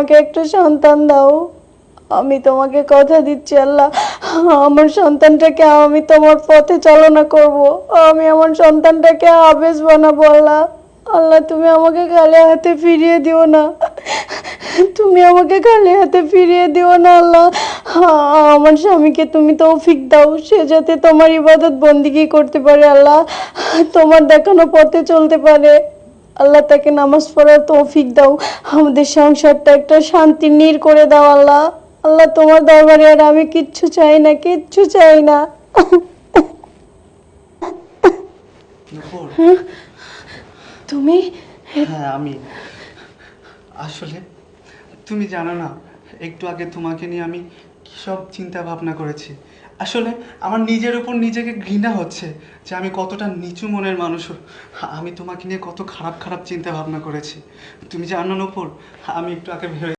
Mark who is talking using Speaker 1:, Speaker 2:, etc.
Speaker 1: আমাকে একটা সন্তান দাও। আমি তোমাকে কথা দিচ্ছি আল্লাহ, আমার সন্তানটাকে আমি তোমার পথে চালনা করব। আমি আমার সন্তানটাকে হাফেজ বানাবো আল্লাহ। আল্লাহ তুমি আমাকে খালি হাতে ফিরিয়ে দিও না, তুমি আমাকে খালি হাতে ফিরিয়ে দিও না আল্লাহ। আমার স্বামীকে তুমি তৌফিক দাও, সে যাতে তোমার ইবাদত বন্দিগি করতে পারে আল্লাহ, তোমার দেখানো পথে চলতে পারে আল্লাহ। তাকে নামাজ পড়ার তৌফিক দাও, আমাদের সংসারটা একটা শান্তির নীড় করে দাও আল্লাহ। আল্লাহ তোমার দরবারে আর আমি কিচ্ছু চাই না, কিচ্ছু চাই না।
Speaker 2: নূপুর,
Speaker 1: তুমি?
Speaker 2: হ্যাঁ আমি। আসলে তুমি জানো না, একটু আগে তোমাকে নিয়ে আমি কী সব চিন্তা ভাবনা করেছি। আসলে আমার নিজের উপর নিজেকে ঘৃণা হচ্ছে যে আমি কতটা নিচু মনের মানুষ। আমি তোমাকে নিয়ে কত খারাপ খারাপ চিন্তা ভাবনা করেছি। তুমি জানো নূপুর, আমি একটু আগে ভেবে